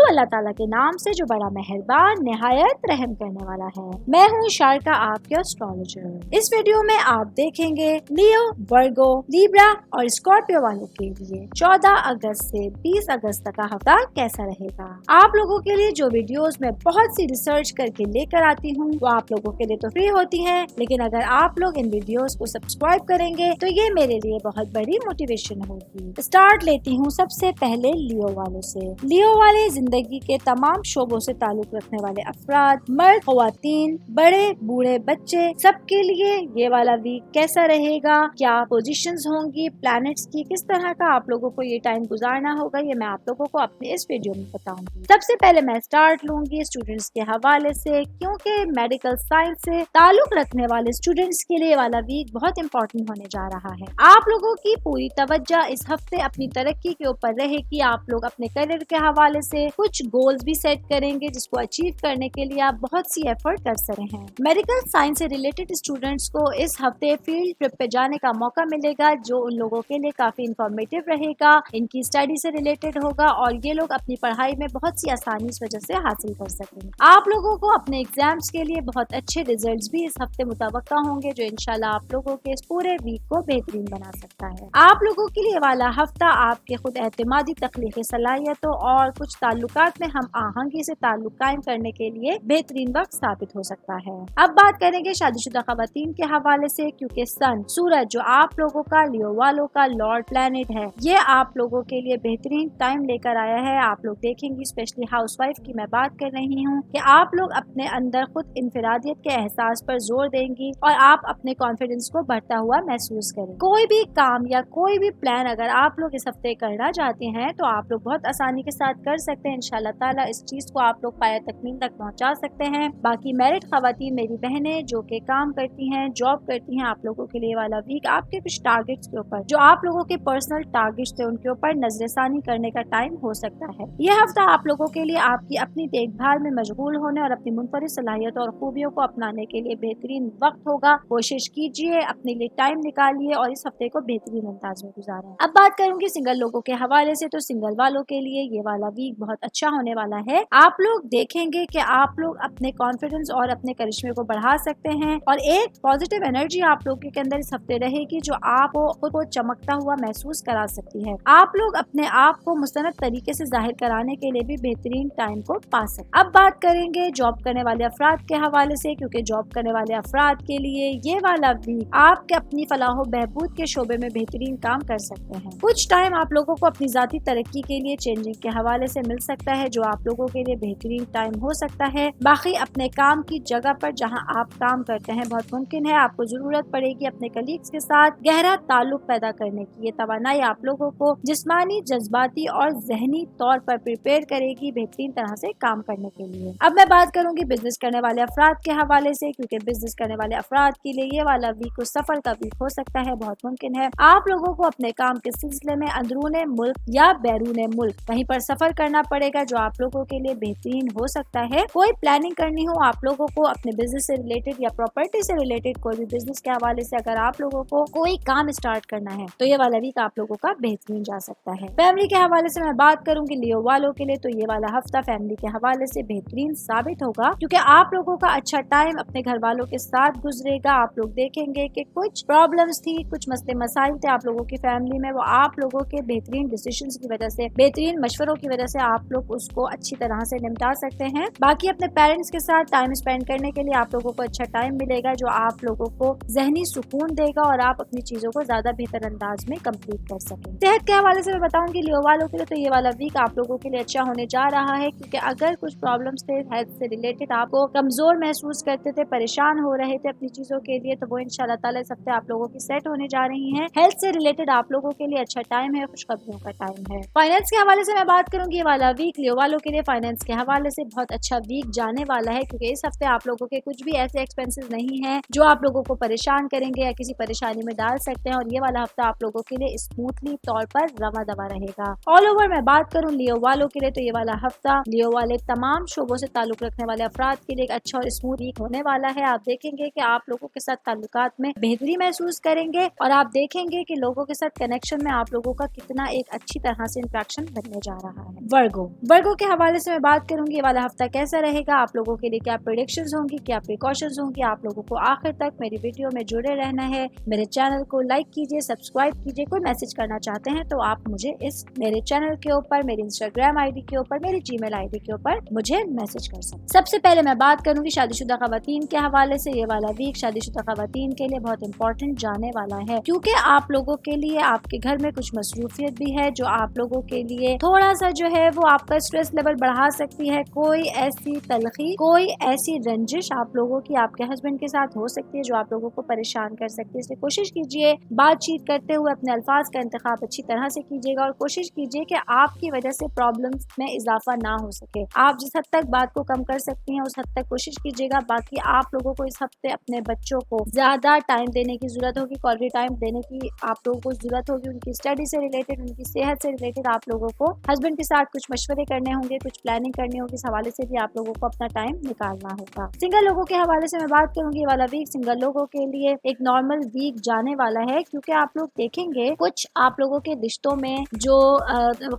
اللہ تعالیٰ کے نام سے جو بڑا مہربان نہایت رحم کرنے والا ہے۔ میں ہوں شارکا، آپ کے اسٹرالوجر۔ اس ویڈیو میں آپ دیکھیں گے لیو، ورگو، لیبرا اور اسکارپیو والوں کے لیے 14 اگست سے 20 اگست تک کا ہفتہ کیسا رہے گا۔ آپ لوگوں کے لیے جو ویڈیوز میں بہت سی ریسرچ کر کے لے کر آتی ہوں وہ آپ لوگوں کے لیے تو فری ہوتی ہے، لیکن اگر آپ لوگ ان ویڈیوز کو سبسکرائب کریں گے تو یہ میرے لیے بہت بڑی موٹیویشن ہوگی۔ اسٹارٹ لیتی ہوں سب سے پہلے لیو والوں سے۔ لیو والے زندگی کے تمام شعبوں سے تعلق رکھنے والے افراد، مرد، خواتین، بڑے، بوڑھے، بچے، سب کے لیے یہ والا ویک کیسا رہے گا، کیا پوزیشنز ہوں گی پلانٹس کی، کس طرح کا آپ لوگوں کو یہ ٹائم گزارنا ہوگا، یہ میں آپ لوگوں کو اپنے اس ویڈیو میں بتاؤں گی۔ سب سے پہلے میں اسٹارٹ لوں گی اسٹوڈنٹس کے حوالے سے، کیونکہ میڈیکل سائنس سے تعلق رکھنے والے اسٹوڈنٹس کے لیے والا ویک بہت امپورٹنٹ ہونے جا رہا ہے۔ آپ لوگوں کی پوری توجہ اس ہفتے اپنی ترقی کے اوپر رہے گی۔ آپ لوگ اپنے کریئر کے حوالے سے کچھ گولز بھی سیٹ کریں گے جس کو اچیو کرنے کے لیے آپ بہت سی ایفرٹ کر سکتے ہیں۔ میڈیکل سائنس سے ریلیٹڈ اسٹوڈنٹس کو اس ہفتے فیلڈ ٹرپ پہ جانے کا موقع ملے گا جو ان لوگوں کے لیے کافی انفارمیٹیو رہے گا، ان کی اسٹڈی سے ریلیٹڈ ہوگا اور یہ لوگ اپنی پڑھائی میں بہت سی آسانی اس وجہ سے حاصل کر سکیں گے۔ آپ لوگوں کو اپنے ایگزامز کے لیے بہت اچھے ریزلٹس بھی اس ہفتے متوقع ہوں گے جو انشاءاللہ آپ لوگوں کے اس پورے ویک کو بہترین بنا سکتا ہے۔ آپ لوگوں کے لیے والا ہفتہ آپ کے خود اعتمادی، تخلیقی صلاحیتوں اور کچھ تعلقات میں ہم آہنگی سے تعلق قائم کرنے کے لیے بہترین وقت ثابت ہو سکتا ہے۔ اب بات کریں گے شادی شدہ خواتین کے حوالے سے، کیونکہ سن، سورج جو آپ لوگوں کا، لیو والوں کا لارڈ پلانٹ ہے، یہ آپ لوگوں کے لیے بہترین ٹائم لے کر آیا ہے۔ آپ لوگ دیکھیں گی، اسپیشلی ہاؤس وائف کی میں بات کر رہی ہوں، کہ آپ لوگ اپنے اندر خود انفرادیت کے احساس پر زور دیں گی اور آپ اپنے کانفیڈنس کو بڑھتا ہوا محسوس کریں۔ کوئی بھی کام یا کوئی بھی پلان اگر آپ لوگ اس ہفتے کرنا چاہتے ہیں تو آپ لوگ بہت آسانی کے ساتھ کر سکتے ہیں۔ انشاءاللہ تعالیٰ اس چیز کو آپ لوگ پایہ تکمیل تک پہنچا سکتے ہیں۔ باقی میرڈ خواتین، میری بہنیں جو کہ کام کرتی ہیں، جاب کرتی ہیں، آپ لوگوں کے لیے والا ویک آپ کے کچھ ٹارگیٹس کے اوپر، جو آپ لوگوں کے پرسنل ٹارگیٹس تھے، ان کے اوپر نظر ثانی کرنے کا ٹائم ہو سکتا ہے۔ یہ ہفتہ آپ لوگوں کے لیے آپ کی اپنی دیکھ بھال میں مشغول ہونے اور اپنی منفرد صلاحیتوں اور خوبیوں کو اپنانے کے لیے بہترین وقت ہوگا۔ کوشش کیجیے، اپنے لیے ٹائم نکالیے اور اس ہفتے کو بہترین انداز میں گزاریں۔ اب بات کروں گی سنگل لوگوں کے حوالے سے، تو سنگل والوں کے لیے یہ والا ویک بہت اچھا ہونے والا ہے۔ آپ لوگ دیکھیں گے کہ آپ لوگ اپنے کانفیڈنس اور اپنے کرشمے کو بڑھا سکتے ہیں اور ایک پازیٹیو انرجی آپ لوگوں کے اندر اس ہفتے رہے گی جو آپ کو خود کو چمکتا ہوا محسوس کرا سکتی ہے۔ آپ لوگ اپنے آپ کو مستند طریقے سے ظاہر کرانے کے لیے بھی بہترین ٹائم کو پا سکتے۔ اب بات کریں گے جاب کرنے والے افراد کے حوالے سے، کیونکہ جاب کرنے والے افراد کے لیے یہ والا ویک آپ کے اپنی فلاح و بہبود کے شعبے میں بہترین کام کر سکتے ہیں۔ کچھ ٹائم آپ لوگوں کو اپنی ذاتی ترقی کے لیے چینجنگ کے حوالے سے مل سکتا ہے جو آپ لوگوں کے لیے بہترین ٹائم ہو سکتا ہے۔ باقی اپنے کام کی جگہ پر جہاں آپ کام کرتے ہیں بہت ممکن ہے آپ کو ضرورت پڑے گی اپنے کلیگز کے ساتھ گہرا تعلق پیدا کرنے کی۔ یہ توانائی آپ لوگوں کو جسمانی، جذباتی اور ذہنی طور پر پریپیئر کرے گی بہترین طرح سے کام کرنے کے لیے۔ اب میں بات کروں گی بزنس کرنے والے افراد کے حوالے سے، کیونکہ بزنس کرنے والے افراد کے لیے یہ والا ویک سفر کا ویک ہو سکتا ہے۔ بہت ممکن ہے آپ لوگوں کو اپنے کام کے سلسلے میں اندرون ملک یا بیرون ملک کہیں پر سفر کرنا پڑے گا جو آپ لوگوں کے لیے بہترین ہو سکتا ہے۔ کوئی پلاننگ کرنی ہو آپ لوگوں کو اپنے بزنس سے ریلیٹڈ یا پراپرٹی سے ریلیٹڈ، کوئی بھی بزنس کے حوالے سے اگر آپ لوگوں کو کوئی کام اسٹارٹ کرنا ہے تو یہ والا ویک آپ لوگوں کا بہترین جا سکتا ہے۔ فیملی کے حوالے سے میں بات کروں گی لیو والوں کے لیے، تو یہ والا ہفتہ فیملی کے حوالے سے بہترین ثابت ہوگا کیونکہ آپ لوگوں کا اچھا ٹائم اپنے گھر والوں کے ساتھ گزرے گا۔ آپ لوگ دیکھیں گے کہ کچھ پرابلمز تھی، کچھ مسئلے مسائل تھے آپ لوگوں کی فیملی میں، وہ آپ لوگوں کے بہترین ڈیسیژنز کی وجہ سے، بہترین مشوروں کی وجہ سے آپ لوگ اس کو اچھی طرح سے نمٹا سکتے ہیں۔ باقی اپنے پیرنٹس کے ساتھ ٹائم اسپینڈ کرنے کے لیے آپ لوگوں کو اچھا ٹائم ملے گا جو آپ لوگوں کو ذہنی سکون دے گا اور آپ اپنی چیزوں کو زیادہ بہتر انداز میں کمپلیٹ کر سکیں۔ صحت کے حوالے سے میں بتاؤں گی لیو والوں کے لیے، تو یہ والا ویک آپ لوگوں کے لیے اچھا ہونے جا رہا ہے کیونکہ اگر کچھ پرابلمس تھے ہیلتھ سے ریلیٹڈ، آپ کو کمزور محسوس کرتے تھے، پریشان ہو رہے تھے اپنی چیزوں کے لیے، تو وہ انشاءاللہ تعالیٰ اس ہفتے آپ لوگوں کی سیٹ ہونے جا رہی ہیں۔ ہیلتھ سے ریلیٹڈ آپ لوگوں کے لیے اچھا ٹائم ہے، خوشخبریوں کا ٹائم ہے۔ فائنینس کے حوالے سے میں بات کروں گی، یہ والا ویک لیو والوں کے لیے فائنینس کے حوالے سے بہت اچھا ویک جانے والا ہے کیونکہ اس ہفتے آپ لوگوں کے کچھ بھی ایسے ایکسپینسز نہیں ہیں جو آپ لوگوں کو پریشان کریں گے یا کسی پریشانی میں ڈال سکتے ہیں، اور یہ والا ہفتہ آپ لوگوں کے لیے اسموتھلی طور پر رواں دوا رہے گا۔ آل اوور میں بات کروں لیو والوں کے لیے، تو یہ والا ہفتہ لیو والے تمام شعبوں سے تعلق رکھنے والے افراد کے لیے ایک اچھا اور اسموتھ ویک ہونے والا ہے۔ آپ دیکھیں گے کہ آپ لوگوں کے ساتھ تعلقات میں بہتری محسوس کریں گے اور آپ دیکھیں گے کہ لوگوں کے ساتھ کنیکشن میں آپ لوگوں کا کتنا ایک اچھی طرح سے انٹریکشن بننے جا رہا ہے۔ ورگو वर्गो के हवाले से मैं बात करूंगी ये वाला हफ्ता कैसा रहेगा, आप लोगों के लिए क्या प्रेडिक्शंस होंगी, क्या प्रिकॉशंस होंगी। आप लोगों को आखिर तक मेरी वीडियो में जुड़े रहना है। मेरे चैनल को लाइक कीजिए, सब्सक्राइब कीजिए। कोई मैसेज करना चाहते हैं तो आप मुझे इस मेरे चैनल के ऊपर, मेरे इंस्टाग्राम आईडी के ऊपर, मेरी जीमेल आईडी के ऊपर मुझे मैसेज कर सकते हैं। सबसे पहले मैं बात करूंगी शादीशुदा खवातीन के हवाले से। ये वाला वीक शादीशुदा खवातीन के लिए बहुत इंपॉर्टेंट जाने वाला है, क्योंकि आप लोगों के लिए आपके घर में कुछ मसरूफियत भी है जो आप लोगों के लिए थोड़ा सा जो है वो आपका स्ट्रेस लेवल बढ़ा सकती है। कोई ऐसी तलखी, कोई ऐसी रंजिश आप लोगों की आपके हस्बैंड के साथ हो सकती है जो आप लोगों को परेशान कर सकती है। इसलिए कोशिश कीजिए बातचीत करते हुए अपने अल्फाज का इंतखाब अच्छी तरह से कीजिएगा और कोशिश कीजिए कि आपकी वजह से प्रॉब्लम्स में इजाफा ना हो सके। आप जिस हद तक बात को कम कर सकती हैं उस हद तक कोशिश कीजिएगा। बाकी आप लोगों को इस हफ्ते अपने बच्चों को ज्यादा टाइम देने की जरूरत होगी, क्वालिटी टाइम देने की आप लोगों को जरूरत होगी। उनकी स्टडी से रिलेटेड, उनकी सेहत से रिलेटेड आप लोगों को हस्बैंड के साथ कुछ मशवरे करने होंगे, कुछ प्लानिंग करनी होगी। इस हवाले से भी आप लोगों को अपना टाइम निकालना होगा। सिंगल लोगों के हवाले से मैं बात करूंगी। ये वाला वीक सिंगल लोगों के लिए एक नॉर्मल वीक जाने वाला है, क्योंकि आप लोग देखेंगे कुछ आप लोगों के रिश्तों में जो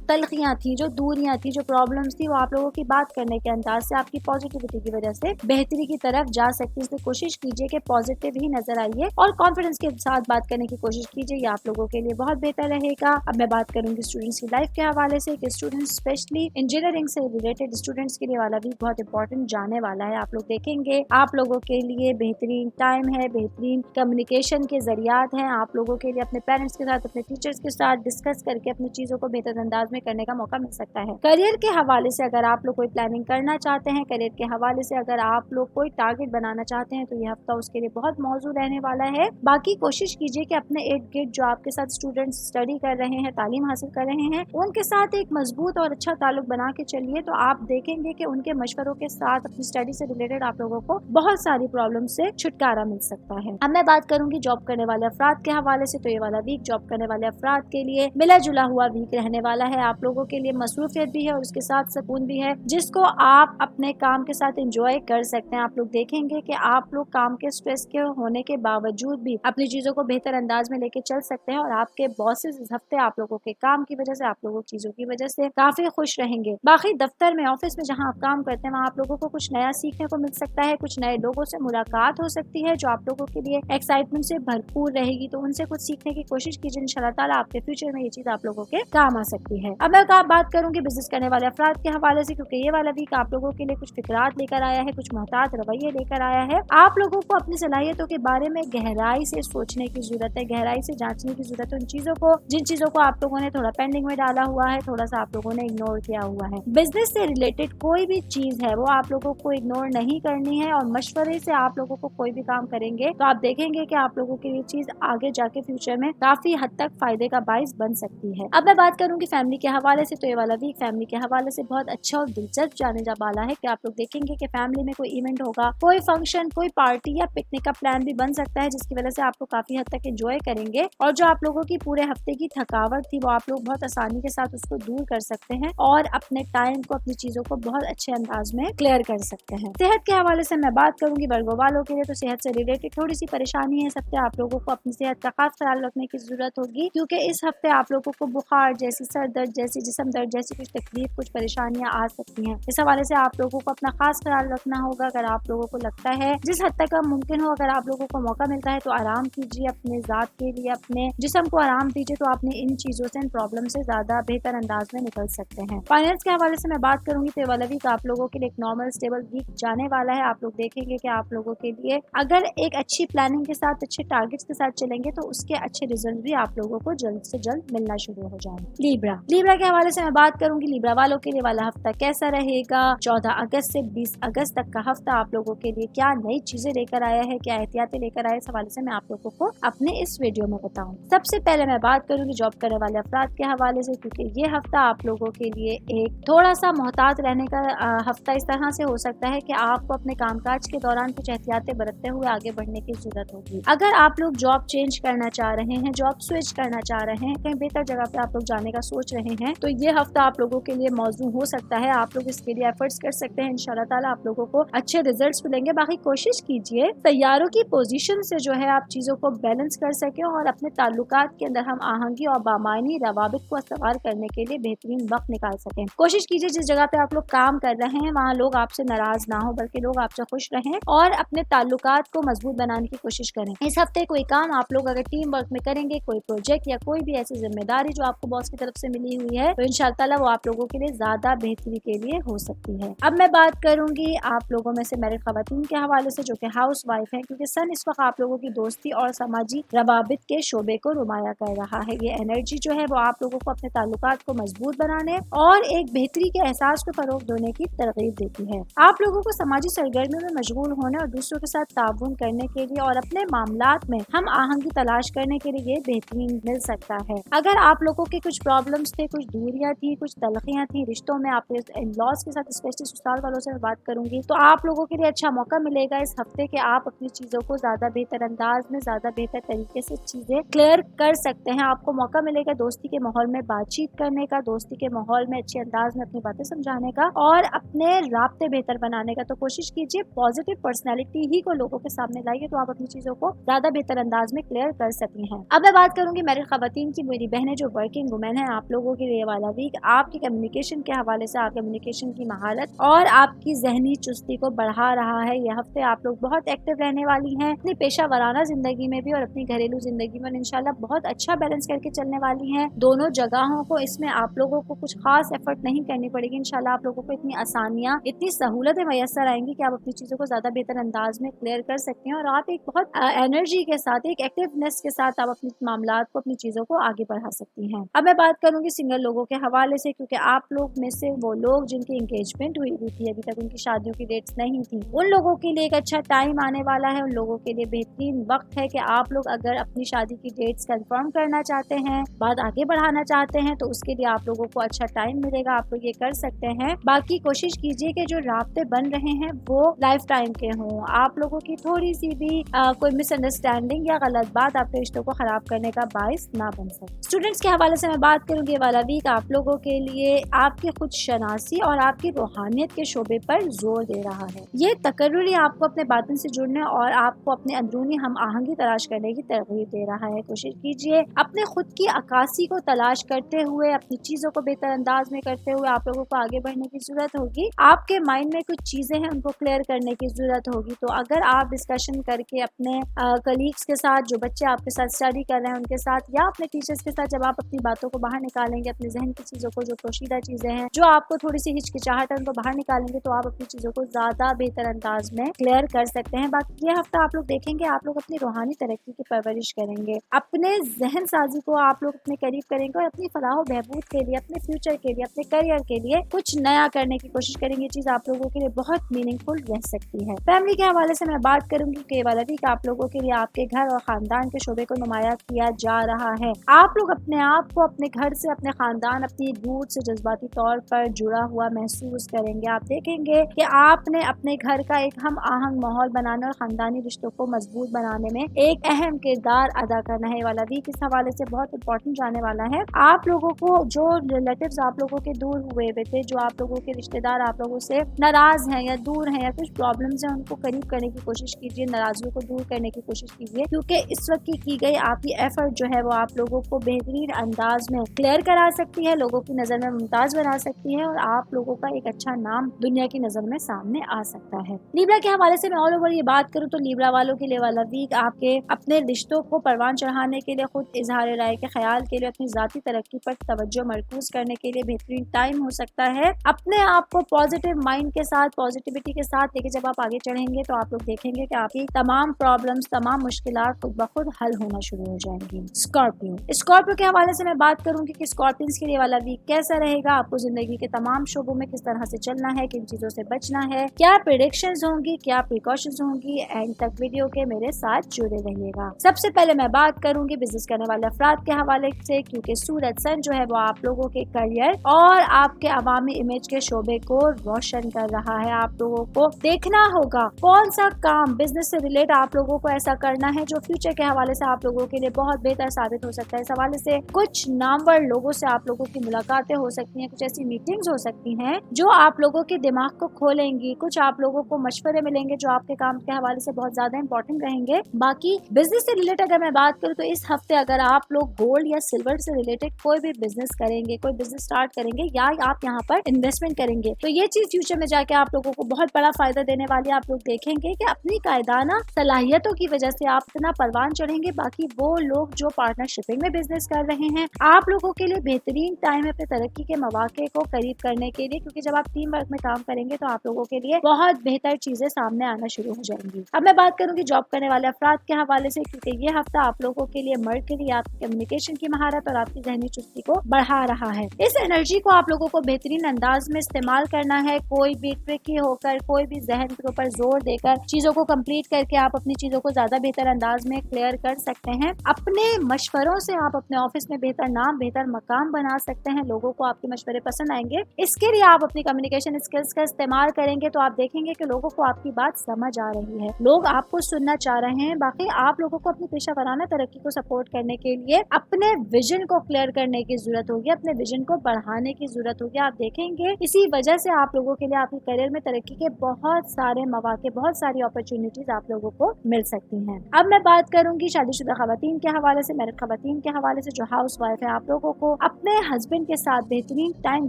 तलखियां थी, जो दूरियां थी, जो प्रॉब्लम्स थी, वो आप लोगों की बात करने के अंदाज से, आपकी पॉजिटिविटी की वजह से बेहतरी की तरफ जा सकती है। इसलिए कोशिश कीजिए कि पॉजिटिव ही नजर आइए और कॉन्फिडेंस के साथ बात करने की कोशिश कीजिए। ये आप लोगों के लिए बहुत बेहतर रहेगा। अब मैं बात करूंगी स्टूडेंट्स की लाइफ के हवाले से कि स्टूडेंट्स स्पेशली इंजीनियरिंग से रिलेटेड स्टूडेंट्स के लिए वाला वीक बहुत इंपॉर्टेंट जाने वाला है। आप लोग देखेंगे आप लोगों के लिए बेहतरीन टाइम है, बेहतरीन कम्युनिकेशन के जरियात हैं। आप लोगों के लिए अपने पेरेंट्स के साथ, अपने टीचर्स के साथ डिस्कस करके अपनी चीजों को बेहतर अंदाज में करने का मौका मिल सकता है। करियर के हवाले से अगर आप लोग कोई प्लानिंग करना चाहते हैं, करियर के हवाले से अगर आप लोग कोई टारगेट बनाना चाहते हैं तो ये हफ्ता उसके लिए बहुत मौजूद रहने वाला है। बाकी कोशिश कीजिए कि अपने इर्द गिर्द जो आपके साथ स्टूडेंट्स स्टडी कर रहे हैं, तालीम हासिल कर रहे हैं, उनके साथ एक मजबूत और अच्छा ताल्लुक बना के चलिए। तो आप देखेंगे कि उनके मशवरों के साथ अपनी स्टडी से रिलेटेड आप लोगों को बहुत सारी प्रॉब्लम से छुटकारा मिल सकता है। अब मैं बात करूंगी जॉब करने वाले अफराद के हवाले से। तो ये वाला वीक जॉब करने वाले अफराद के लिए मिला जुला हुआ वीक रहने वाला है। आप लोगों के लिए मसरूफियत भी है और उसके साथ सुकून भी है, जिसको आप अपने काम के साथ एंजॉय कर सकते हैं। आप लोग देखेंगे कि आप लोग काम के स्ट्रेस के होने के बावजूद भी अपनी चीजों को बेहतर अंदाज में लेके चल सकते हैं और आपके बॉसेस इस हफ्ते आप लोगों के काम की वजह से, आप लोगों की चीजों की वजह से काफी खुश रहेंगे। बाकी दफ्तर में, ऑफिस में जहाँ आप काम करते हैं वहाँ आप लोगों को कुछ नया सीखने को मिल सकता है, कुछ नए लोगों से मुलाकात हो सकती है जो आप लोगों के लिए एक्साइटमेंट से भरपूर रहेगी। तो उनसे कुछ सीखने की कोशिश कीजिए, इंशाल्लाह ताला आपके फ्यूचर में ये चीज आप लोगों के काम आ सकती है। अब मैं बात करूंगी बिजनेस करने वाले अफराद के हवाले से, क्योंकि ये वाला वीक आप लोगों के लिए कुछ फिक्रात लेकर आया है, कुछ मोहतात रवैये लेकर आया है। आप लोगों को अपनी सलाहियतों के बारे में गहराई से सोचने की जरूरत है, गहराई से जांचने की जरूरत है। उन चीजों को, जिन चीजों को आप लोगों ने थोड़ा पेंडिंग में डाला हुआ है, थोड़ा सा आप लोगों ने इग्नोर किया हुआ है। बिजनेस से रिलेटेड कोई भी चीज है वो आप लोगों को इग्नोर नहीं करनी है और मशवरे से आप लोगों को कोई भी काम करेंगे तो आप देखेंगे कि आप लोगों के लिए चीज आगे जाके फ्यूचर में काफी हद तक फायदे का बाइस बन सकती है। अब मैं बात करूंगी फैमिली के हवाले से। तो ये वाला वीक फैमिली के हवाले से बहुत अच्छा और दिलचस्प जाने जा वाला है कि आप लोग देखेंगे कि फैमिली में कोई इवेंट होगा, कोई फंक्शन, कोई पार्टी या पिकनिक का प्लान भी बन सकता है, जिसकी वजह से आप लोग काफी हद तक एंजॉय करेंगे और जो आप लोगों की पूरे हफ्ते की थकावट थी वो आप लोग बहुत आसानी के साथ उसको दूर कर सकते हैं और अपने टाइम को, अपनी चीजों को बहुत अच्छे अंदाज में क्लियर कर सकते हैं। सेहत के हवाले से मैं बात करूंगी वर्गो वालों के लिए। तो सेहत से रिलेटेड थोड़ी सी परेशानी है इस हफ्ते। आप लोगों को अपनी सेहत का खास ख्याल रखने की जरूरत होगी, क्योंकि इस हफ्ते आप लोगों को बुखार जैसी, सर दर्द जैसी, जिस्म दर्द जैसी कुछ तकलीफ, कुछ परेशानियां आ सकती हैं। इस हवाले से आप लोगों को अपना खास ख्याल रखना होगा। अगर आप लोगों को लगता है, जिस हद तक मुमकिन हो, अगर आप लोगों को मौका मिलता है तो आराम कीजिए, अपने जात के लिए, अपने जिस्म को आराम दीजिए। तो आपने इन चीजों से, इन प्रॉब्लम से ज्यादा बेहतर अंदाज में निकल सकते हैं। फाइनेंस के हवाले से मैं बात करूंगी तो ये वाला वीक आप लोगों के लिए एक नॉर्मल स्टेबल वीक जाने वाला है। आप लोग देखेंगे कि आप लोगों के लिए अगर एक अच्छी प्लानिंग के साथ, अच्छे टारगेट्स के साथ चलेंगे तो उसके अच्छे रिजल्ट भी आप लोगों को जल्द से जल्द मिलना शुरू हो जाएंगे। लीब्रा के हवाले से मैं बात करूंगी। लीब्रा वालों के लिए वाला हफ्ता कैसा रहेगा, 14 अगस्त से 20 अगस्त तक का हफ्ता आप लोगों के लिए क्या नई चीजें लेकर आया है, क्या एहतियातें लेकर आया, इस हवाले से मैं आप लोगों को अपने इस वीडियो में बताऊं। सबसे पहले मैं बात करूंगी जॉब करने वाले अफराद के हवाले से, क्योंकि ये हफ्ता आप लोगों के लिए एक थोड़ा सा मोहतात रहने का हफ्ता इस तरह से हो सकता है कि आपको अपने कामकाज के दौरान कुछ एहतियातें बरतते हुए आगे बढ़ने की जरूरत होगी। अगर आप लोग जॉब चेंज करना चाह रहे हैं, जॉब स्विच करना चाह रहे हैं, कहीं बेहतर जगह पे आप लोग जाने का सोच रहे हैं, तो ये हफ्ता आप लोगों के लिए मौजू हो सकता है। आप लोग इसके लिए एफर्ट्स कर सकते हैं। इंशाल्लाह ताला आप लोगों को अच्छे रिजल्ट्स मिलेंगे। बाकी कोशिश कीजिए तैयारों की पोजीशन से जो है आप चीजों को बैलेंस कर सके और अपने ताल्लुकात के अंदर हम आहंगी और बामायनी रवाबित को इस्तेमाल करने के लिए बेहतरीन वक्त निकाल सकें। कोशिश कीजिए जिस जगह पे आप लोग काम कर रहे हैं वहाँ लोग आपसे नाराज ना हो, बल्कि लोग आपसे खुश रहें और अपने ताल्लुकात को मजबूत बनाने की कोशिश करें। इस हफ्ते कोई काम आप लोग अगर टीम वर्क में करेंगे, कोई प्रोजेक्ट या कोई भी ऐसी जिम्मेदारी जो आपको बॉस की तरफ से मिली हुई है, तो इंशाअल्लाह वो आप लोगों के लिए ज्यादा बेहतरी के लिए हो सकती है। अब मैं बात करूंगी आप लोगों में से मैरिड खवातीन के हवाले से जो कि हाउस वाइफ है, क्योंकि सन इस वक्त आप लोगों की दोस्ती और समाजी रवाबित के शोबे को नुमाया कर रहा है। ये एनर्जी जो है वो आप लोगों को अपने ताल्लुकात को मजबूत बनाने और एक बेहतरी के एहसास को फरोग देने की तरगीब देती है। आप लोगों को समाजी सरगर्मियों में मशगूल होने और दूसरों के साथ ताउन करने के लिए और अपने मामलात में हम आहंगी तलाश करने के लिए ये बेहतरीन मिल सकता है। अगर आप लोगों के कुछ प्रॉब्लम्स थे, कुछ दूरियां थी, कुछ तलखियां थी रिश्तों में, आपके इन-लॉज के साथ स्पेशली ससुराल वालों से मैं बात करूंगी, तो आप लोगों के लिए अच्छा मौका मिलेगा इस हफ्ते के आप अपनी चीजों को ज्यादा बेहतर अंदाज में, ज्यादा बेहतर तरीके से चीजें क्लियर कर सकते हैं। आपको मौका मिलेगा दोस्ती के माहौल में बातचीत करने का, दोस्ती के माहौल में अच्छे अंदाज में अपनी बातें समझाने का और अपने राब्ते बेहतर बनाने का। तो कोशिश कीजिए पॉजिटिव पर्सनैलिटी ही को लोगों के सामने लाइए, तो आप अपनी चीजों को ज्यादा बेहतर अंदाज में क्लियर कर सकती हैं। अब मैं बात करूंगी मैरिड खवातीन की, मेरी बहनें जो वर्किंग वुमेन है, आप लोगों के लिए वाला वीक आपकी कम्युनिकेशन के हवाले से, आप कम्युनिकेशन की महारत और आपकी जहनी चुस्ती को बढ़ा रहा है। यह हफ्ते आप लोग बहुत एक्टिव रहने वाली हैं अपनी पेशा वराना जिंदगी में भी और अपनी घरेलू जिंदगी में, इंशाल्लाह बहुत अच्छा बैलेंस करके चलने वाली हैं दोनों जगहों को। इसमें आप लोगों को कुछ खास एफर्ट नहीं करनी पड़ेगी। इंशाल्लाह आप लोगों को इतनी आसानियां, इतनी सहूलतें मैसर आएंगी कि आप अपनी चीजों को ज्यादा बेहतर अंदाज में क्लियर कर सकते हैं और आप एक बहुत एनर्जी के साथ, एक एक्टिवनेस के साथ आप अपने मामलात को, अपनी चीजों को आगे बढ़ा सकती हैं। अब मैं बात करूंगी सिंगल लोगों के हवाले से, क्योंकि आप लोग में से वो लोग जिनकी एंगेजमेंट हुई थी, अभी तक उनकी शादियों की डेट्स नहीं थी, उन लोगों के लिए एक अच्छा टाइम आने वाला है। उन लोगों के लिए बेहतरीन वक्त है कि आप लोग अगर अपनी शादी की डेट्स कंफर्म करना चाहते हैं, बात आगे बढ़ाना चाहते हैं, तो उसके लिए आप लोगों को अच्छा टाइम मिलेगा, आप लोग ये कर सकते हैं। बाकी कोशिश कीजिए कि जो राब्ते बन रहे हैं वो लाइफ टाइम के हों। आप लोगों की थोड़ी सी भी कोई मिसअंडरस्टैंडिंग या गलत बात आपके रिश्तों को खराब करने का बाइस ना बन सके। स्टूडेंट्स के हवाले से मैं बात करूंगी, ये वाला वीक आप लोगों के लिए आपकी खुद शनासी और आपकी रूहानियत के शोबे पर जोर दे रहा है। ये तकर्रुरी आपको अपने बातिन से जुड़ने और आपको अपने अंदरूनी हम आहंगी तलाश करने की तरगीब दे रहा है। कोशिश कीजिए अपने खुद की अक्कासी को तलाश करते हुए, अपनी चीजों को बेहतर अंदाज में करते हुए आप लोगों को आगे बढ़ने की जरूरत होगी। आपके माइंड में कुछ चीजें हैं, उनको क्लियर करने की जरूरत होगी। तो अगर आप डिस्कशन करके अपने कलीग्स के साथ, जो बच्चे आपके साथ स्टडी कर रहे हैं उनके साथ, या अपने टीचर्स के साथ, जब आप अपनी बातों को बाहर निकालेंगे, अपने जहन की चीजों को, जो पोशीदा चीजें हैं, जो आपको थोड़ी सी हिचकिचाहट है, उनको बाहर निकालेंगे, तो आप अपनी चीजों को ज्यादा बेहतर अंदाज में क्लियर कर सकते हैं। बाकी ये हफ्ता आप लोग देखेंगे, आप लोग अपनी रूहानी तरक्की की परवरिश करेंगे, अपने जहन साजी को आप लोग अपने करीब करेंगे और अपनी फलाह बहबूद के लिए, अपने फ्यूचर के लिए, अपने करियर के लिए कुछ नया करने की कोशिश करेंगे। ये चीज आप लोगों के लिए बहुत मीनिंगफुल रह सकती है। फैमिली के हवाले से मैं बात करूंगी कि वाला वीक आप लोगों के लिए आपके घर और खानदान के शोबे को नुमाया किया जा रहा है। आप लोग अपने आप को अपने घर से, अपने खानदान, अपनी रूट से जज्बाती तौर पर जुड़ा हुआ महसूस करेंगे। आप देखेंगे कि आपने अपने घर का एक हम आहंग माहौल बनाने और खानदानी रिश्तों को मजबूत बनाने में एक अहम किरदार अदा करना है। वाला वीक इस हवाले से बहुत इंपॉर्टेंट जाने वाला है। आप लोगों को जो रिलेटिव्स आप लोगों के दूर हुए हुए थे, जो आप लोगों के रिश्तेदार आप लोगों से नाराज हैं या दूर हैं या कुछ प्रॉब्लम्स हैं, उनको करीब करने की कोशिश कीजिए, नाराजगियों को दूर करने की कोशिश कीजिए, क्योंकि इस वक्त की गई आपकी एफर्ट जो है वो आप लोगों को बेहतरीन अंदाज में क्लियर करा सकती है, लोगों की नजर में मुमताज बना सकती है और आप लोगों का एक अच्छा नाम दुनिया की नजर में सामने आ सकता है। लिब्रा के हवाले से मैं ऑल ओवर ये बात करूँ तो लिब्रा वालों के लिए वाला वीक आपके अपने रिश्तों को परवान चढ़ाने के लिए, खुद इजहार राय के ख्याल के लिए, अपनी जाती तरक्की पर तवज्जो मरकूज करने के लिए बेहतरीन टाइम हो सकता है। अपने आप को पॉजिटिव माइंड के साथ, पॉजिटिविटी के साथ लेके जब आप आगे चढ़ेंगे तो आप लोग देखेंगे कि आपकी तमाम प्रॉब्लम्स, तमाम मुश्किलात खुद ब खुद हल होना शुरू हो जाएंगी। स्कॉर्पियो के हवाले से मैं बात करूंगी कि स्कॉर्पियंस के लिए वाला वीक कैसा रहेगा, आपको जिंदगी के तमाम शोबों में किस तरह से चलना है, किन चीजों से बचना है, क्या प्रेडिक्शंस होंगी, क्या प्रिकॉशंस होंगी। एंड तक वीडियो के मेरे साथ जुड़े रहिएगा। सबसे पहले मैं बात करूंगी बिजनेस करने वाले अफराद के हवाले से, क्योंकि सूरज सन जो है वो आप लोगों के करियर और आपके अवामी इमेज के शोबे को रोशन कर रहा है। आप लोगों को देखना होगा कौन सा काम बिजनेस से रिलेट आप लोगों को ऐसा करना है जो फ्यूचर के हवाले से आप लोगों के लिए बहुत बेहतर साबित हो सकता है। इस हवाले से कुछ नामवर लोगों से आप लोगों की मुलाकातें हो सकती हैं, कुछ ऐसी मीटिंग्स हो सकती हैं जो आप लोगों के दिमाग को खोलेंगी, कुछ आप लोगों को मशवरे मिलेंगे जो आपके काम के हवाले से बहुत ज्यादा इंपॉर्टेंट रहेंगे। बाकी बिजनेस से रिलेटेड अगर मैं बात करूँ तो इस हफ्ते अगर आप लोग गोल्ड या सिल्वर से रिलेटेड कोई भी बिजनेस करेंगे, कोई बिजनेस स्टार्ट करेंगे या आप यहाँ पर इन्वेस्टमेंट करेंगे, तो ये चीज फ्यूचर में जाके आप लोगों को बहुत बड़ा फायदा देने वाली है। आप लोग देखेंगे कि अपनी कायदाना सलाहियतों की वजह से आप इतना परवान चढ़ेंगे। बाकी वो लोग जो पार्टनरशिपिंग में बिजनेस कर रहे हैं, आप लोगों के लिए बेहतरीन टाइम है अपने तरक्की के मौके को करीब करने के लिए, क्योंकि जब आप टीम वर्क में काम करेंगे तो आप लोगों के लिए बहुत बेहतर चीजें सामने आना शुरू हो जाएंगी। अब मैं बात करूंगी जॉब करने वाले अफराद के हवाले से, क्योंकि ये हफ्ता आप लोगों के लिए मर्करी आपकी कम्युनिकेशन की महारत और आपकी जहनी चुस्ती को बढ़ा रहा है। इस एनर्जी को आप लोगों को बेहतरीन अंदाज में इस्तेमाल करना है। कोई भी ट्रिकी होकर, कोई भी जहन के ऊपर जोर देकर चीजों को कंप्लीट करके आप अपनी चीजों को ज्यादा बेहतर अंदाज में क्लियर कर सकते हैं। अपने मशवरों से आप अपने ऑफिस में बेहतर नाम, बेहतर मकाम बना सकते हैं। लोगों को आपके मशवरे पसंद आएंगे। इसके लिए आप अपनी कम्युनिकेशन स्किल्स का इस्तेमाल करेंगे तो आप देखेंगे कि लोगों को आपकी बात समझ आ रही है, लोग आपको सुनना चाह रहे हैं। बाकी आप लोगों को अपनी पेशा वराना तरक्की को सपोर्ट करने के लिए अपने विजन को क्लियर करने की जरूरत होगी, अपने विजन को बढ़ाने की जरूरत होगी। आप देखेंगे इसी वजह से आप लोगों के लिए आपके करियर में तरक्की के बहुत सारे मौके, बहुत सारी अपॉर्चुनिटीज आप लोगों को मिल सकती हैं। अब मैं बात करूंगी शादीशुदा खवातीन के हवाले से, मैरिड खवातीन के हवाले से जो हाउस वाइफ है, आप लोगों को अपने हस्बैंड के साथ बेहतरीन टाइम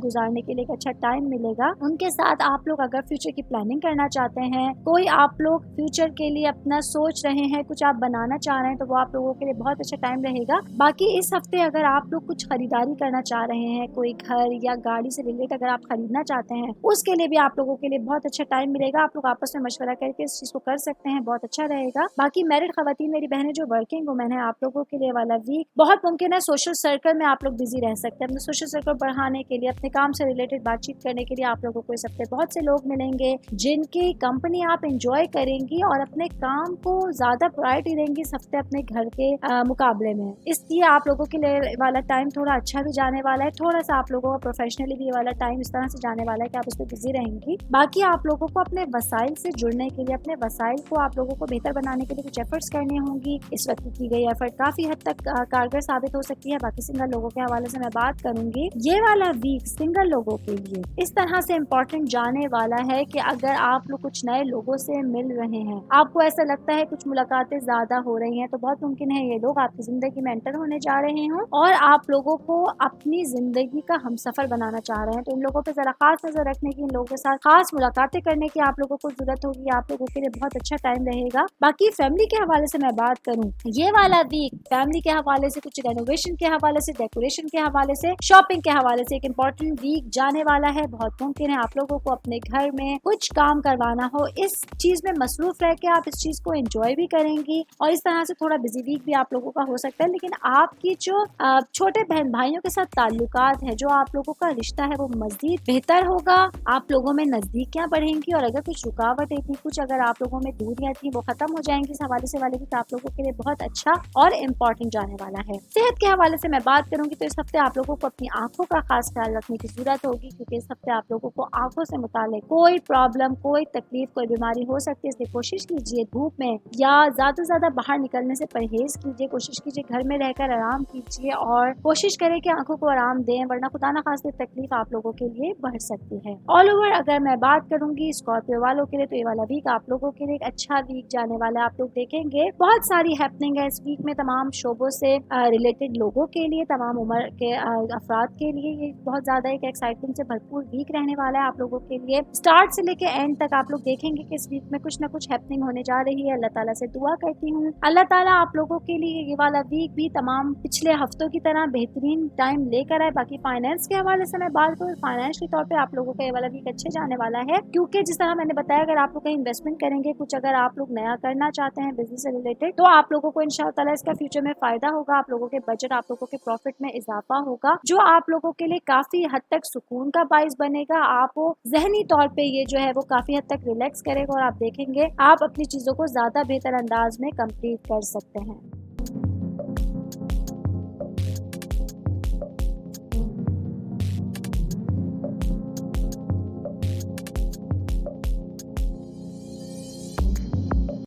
गुजारने के लिए एक अच्छा टाइम मिलेगा। उनके साथ आप लोग अगर फ्यूचर की प्लानिंग करना चाहते हैं, कोई आप लोग फ्यूचर के लिए अपना सोच रहे हैं, कुछ आप बनाना चाह रहे हैं, तो वो आप लोगों के लिए बहुत अच्छा टाइम रहेगा। बाकी इस हफ्ते अगर आप लोग कुछ खरीदारी करना चाह रहे हैं, कोई घर या गाड़ी से रिलेटेड अगर आप खरीदना चाहते हैं, उसके लिए भी आप लोगों के लिए बहुत अच्छा टाइम मिलेगा। आप लोग आपस में मशवरा करके इस चीज को कर सकते हैं, बहुत अच्छा रहेगा। बाकी मैरिड खवातीन मेरी बहनें जो वर्किंग वुमेन है, आप लोगों के लिए वाला वीक बहुत मुमकिन है सोशल सर्कल में आप लोग बिजी रह सकते हैं। अपने सोशल सर्कल बढ़ाने के लिए, अपने काम से रिलेटेड बातचीत करने के लिए आप लोगों को इस हफ्ते बहुत से लोग मिलेंगे जिनकी कंपनी आप एंजॉय करेंगी और अपने काम को ज्यादा प्रायोरिटी देंगी इस हफ्ते अपने घर के मुकाबले में। इसलिए आप लोगों के लिए वाला टाइम थोड़ा अच्छा भी जाने वाला है। थोड़ा सा आप लोगों का प्रोफेशनली भी वाला टाइम इस तरह से जाने वाला है कि आप उस पर बिजी रहेंगी। बाकी आप लोगों को अपने वसाइल से जुड़ने के लिए, अपने वसाइल को आप लोगों को बेहतर बनाने के लिए कुछ एफर्ट्स करनी होंगी। इस वक्त की गई एफर्ट काफी हद तक कारगर साबित हो सकती है। बाकी सिंगल लोगों के हवाले से मैं बात करूंगी, ये वाला वीक सिंगल लोगों के लिए इस तरह से इम्पोर्टेंट जाने वाला है कि अगर आप लोग कुछ नए लोगों से मिल रहे हैं, आपको ऐसा लगता है कुछ मुलाकातें ज्यादा हो रही हैं, तो बहुत मुमकिन है ये लोग आपकी जिंदगी में एंटर होने जा रहे हों और आप लोगों को अपनी जिंदगी का हमसफर बनाना चाह रहे हैं। तो इन लोगों पे जरा खास नजर रखने की, इन लोगों के साथ खास मुलाकातें करने की आप लोगों को जरूरत होगी। आप लोगों के लिए बहुत अच्छा टाइम रहेगा। बाकी फैमिली के हवाले से मैं बात करूं, ये वाला वीक फैमिली के हवाले से, कुछ रेनोवेशन के हवाले से, डेकोरेशन के हवाले से, शॉपिंग के हवाले से एक इम्पोर्टेंट वीक जाने वाला है। बहुत मुमकिन है आप लोगों को अपने घर में कुछ काम करवाना हो, इस चीज में मसरूफ रह के आप इस चीज को एंजॉय भी करेंगी और इस तरह से थोड़ा बिजी वीक भी आप लोगों का हो सकता है। लेकिन आपकी जो छोटे बहन भाइयों के साथ ताल्लुकात है, जो आप लोगों का रिश्ता है, वो मजीद बेहतर होगा। आप लोगों में नजदीकियां बढ़ेंगी और अगर कुछ रुकावटें थी, कुछ अगर आप लोगों में दूरियां थी, वो खत्म हो जाएंगी। इस हवाले से वाले भी आप लोगों के लिए बहुत अच्छा और इम्पोर्टेंट जाने वाला है। सेहत के हवाले से मैं बात करूंगी तो इस हफ्ते आप लोगों को अपनी आंखों का खास ख्याल रखने की जरूरत होगी, क्योंकि इस हफ्ते आप लोगों को आंखों से मुताल्लिक कोई प्रॉब्लम, कोई तकलीफ, कोई बीमारी हो सकती है। इसलिए कोशिश कीजिए धूप में या ज्यादा से ज्यादा बाहर निकलने से परहेज कीजिए। कोशिश कीजिए घर में रहकर आराम कीजिए और कोशिश करें कि आंखों को आराम दें, वरना खुदा ना खास्ते तकलीफ आप लोगों के लिए बढ़ सकती है। ऑल ओवर अगर मैं बात करूंगी स्कॉर्पियो वालों के लिए, तो ये वाला वीक आप लोगों के लिए एक अच्छा वीक जाने वाला है। आप लोग देखेंगे बहुत सारी हैपनिंग है इस वीक में, तमाम शोबों से रिलेटेड लोगों के लिए, तमाम उम्र के अफराद के लिए ये बहुत ज्यादा एक एक्साइटमेंट से भरपूर वीक रहने वाला है आप लोगों के लिए। स्टार्ट से लेके एंड तक आप लोग देखेंगे कि इस वीक में कुछ ना कुछ हैपनिंग होने जा रही है। अल्लाह ताला से दुआ करती हूँ अल्लाह ताला आप लोगों के लिए ये वाला वीक भी तमाम पिछले हफ्तों की तरह बेहतरीन टाइम लेकर आए। बाकी फाइनेंस के हवाले से मैं बात करूँ, फाइनेंस के तौर पे आप लोगों का ये वाला वीक अच्छे जाने वाला है, क्योंकि जिस तरह मैंने बताया अगर आप लोग कहीं इन्वेस्टमेंट करेंगे, कुछ अगर आप लोग नया करना चाहते हैं बिजनेस से रिलेटेड, तो आप लोगों को इंशाअल्लाह इसका फ्यूचर में फायदा होगा। आप लोगों के बजट, आप लोगों के प्रॉफिट में इजाफा होगा, जो आप लोगों के लिए काफी हद तक सुकून का बाइस बनेगा। आपको जहनी तौर पे ये जो है वो काफी हद तक रिलैक्स करेगा और आप देखेंगे आप अपनी चीजों को ज्यादा बेहतर अंदाज में कंप्लीट कर सकते हैं।